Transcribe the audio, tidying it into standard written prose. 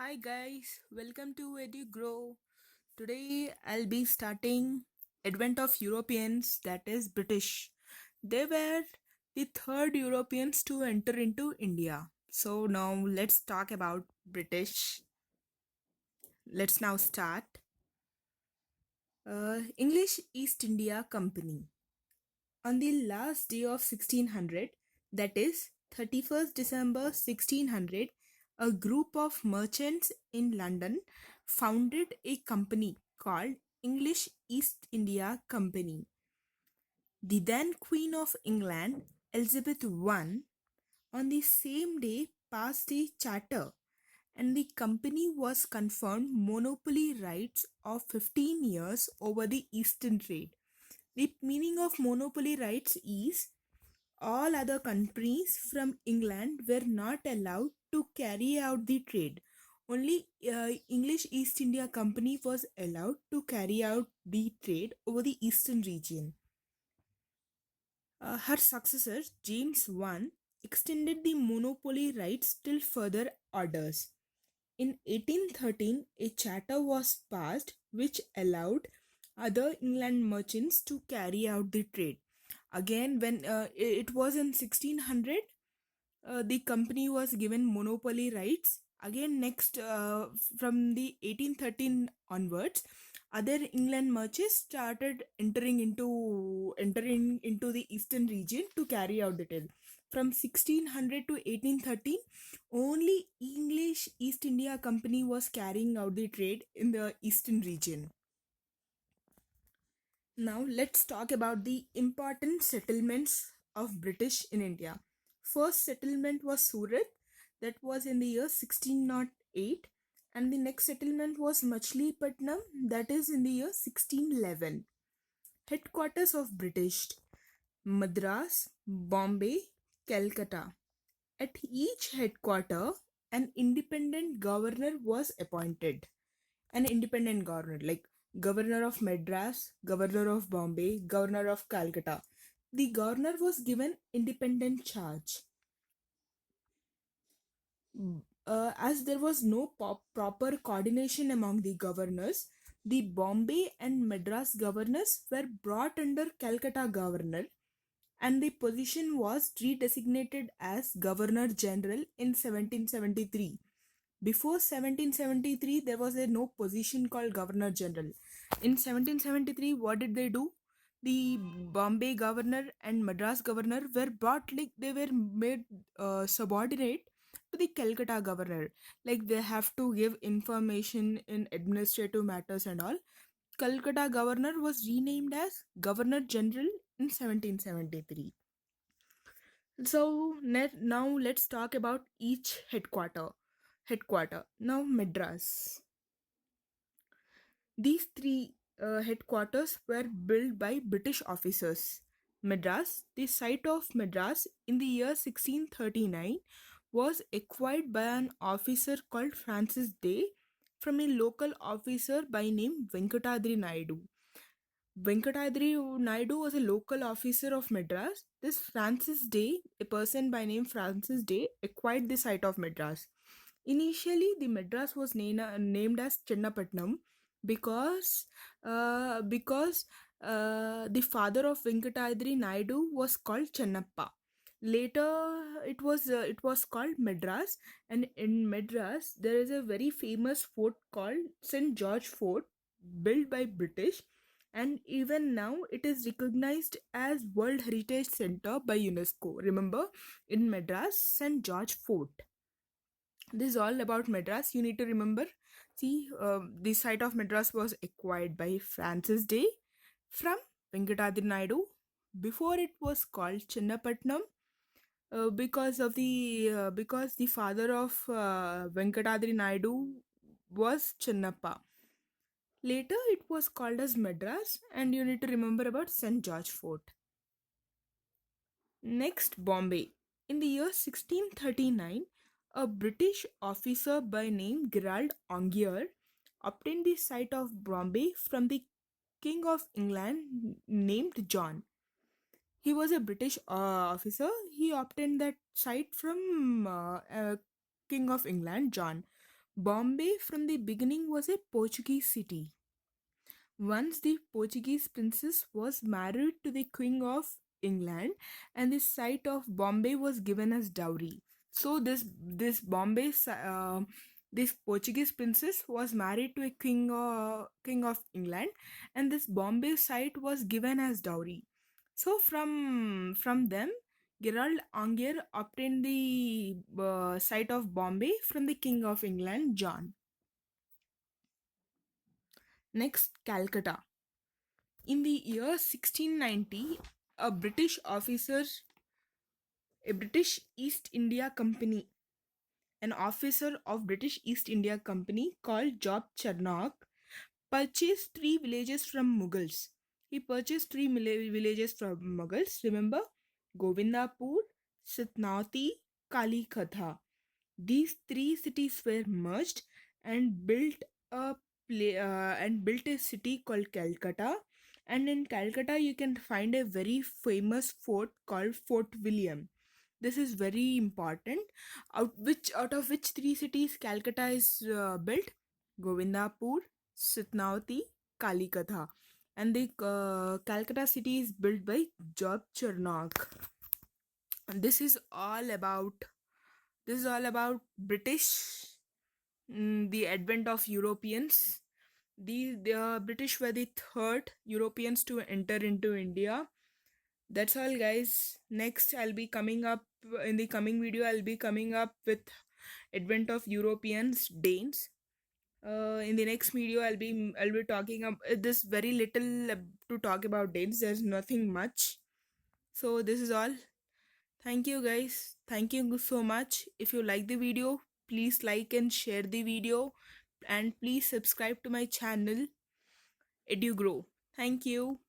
Hi guys, welcome to EDU Grow. Today I'll be starting Advent of Europeans, that is British. They were the third Europeans to enter into India. So now let's talk about British. Let's now start. English East India Company. On the last day of 1600, that is 31st December 1600, a group of merchants in London founded a company called English East India Company. The then Queen of England, Elizabeth I, on the same day passed a charter, and the company was conferred monopoly rights of 15 years over the eastern trade. The meaning of monopoly rights is all other countries from England were not allowed to carry out the trade. Only English East India Company was allowed to carry out the trade over the eastern region. Her successor, James I, extended the monopoly rights till further orders. In 1813, a charter was passed which allowed other England merchants to carry out the trade. Again, when it was in 1600, the company was given monopoly rights. Again, next from the 1813 onwards, other England merchants started entering into the eastern region to carry out the trade. From 1600 to 1813, only English East India Company was carrying out the trade in the eastern region. Now let's talk about the important settlements of British in India. First settlement was Surat, that was in the year 1608, and the next settlement was Machilipatnam, that is in the year 1611. Headquarters of British: Madras, Bombay, Calcutta. At each headquarter, an independent governor was appointed. An independent governor, like Governor of Madras, Governor of Bombay, Governor of Calcutta. The governor was given independent charge. As there was no proper coordination among the governors, the Bombay and Madras governors were brought under Calcutta governor, and the position was redesignated as Governor General in 1773. Before 1773, there was no position called Governor General. In 1773, what did they do? The Bombay governor and Madras governor were brought, like they were made subordinate to the Calcutta governor. Like they have to give information in administrative matters and all. Calcutta governor was renamed as Governor General in 1773. So now let's talk about each headquarter. Now Madras. These three headquarters were built by British officers. Madras, the site of Madras in the year 1639 was acquired by an officer called Francis Day from a local officer by name Venkatadri Naidu. Venkatadri Naidu was a local officer of Madras. This Francis Day, a person by name Francis Day, acquired the site of Madras. Initially, the Madras was named as Chennapatnam because the father of Venkatadri Naidu was called Chennappa. Later, it was called Madras, and in Madras there is a very famous fort called St. George Fort, built by British, and even now it is recognized as World Heritage Center by UNESCO. Remember, in Madras, St. George Fort. This is all about Madras. You need to remember. See, the site of Madras was acquired by Francis Day from Venkatadri Naidu. Before it was called Chennapatnam, because the father of Venkatadri Naidu was Chennappa. Later, it was called as Madras, and you need to remember about St. George Fort. Next, Bombay. In the year 1639, a British officer by name Gerald Ongier obtained the site of Bombay from the King of England named John. He was a British officer. He obtained that site from King of England, John. Bombay from the beginning was a Portuguese city. Once the Portuguese princess was married to the King of England, and the site of Bombay was given as dowry. So this Portuguese princess was married to a king of England, and this Bombay site was given as dowry. So from them, Gerald Anger obtained the site of Bombay from the King of England, John. Next, Calcutta. In the year 1690, a British officer, a British East India Company, an officer of British East India Company called Job Charnock purchased three villages from Mughals. He purchased villages from Mughals. Remember, Govindapur, Sitnauti, Kalikatha. These three cities were merged and a built a city called Calcutta. And in Calcutta, you can find a very famous fort called Fort William. This is very important. Out of which three cities Calcutta is built? Govindapur, Sitnauti, Kalikatha. And the Calcutta city is built by Job Charnock. This is all about British, the advent of Europeans. The British were the third Europeans to enter into India. That's all, guys. Next, I'll be coming up in the coming video. I'll be coming up with advent of Europeans, Danes. In the next video, I'll be talking about this very little to talk about Danes. There's nothing much. So this is all. Thank you, guys. Thank you so much. If you like the video, please like and share the video, and please subscribe to my channel EduGrow. Thank you.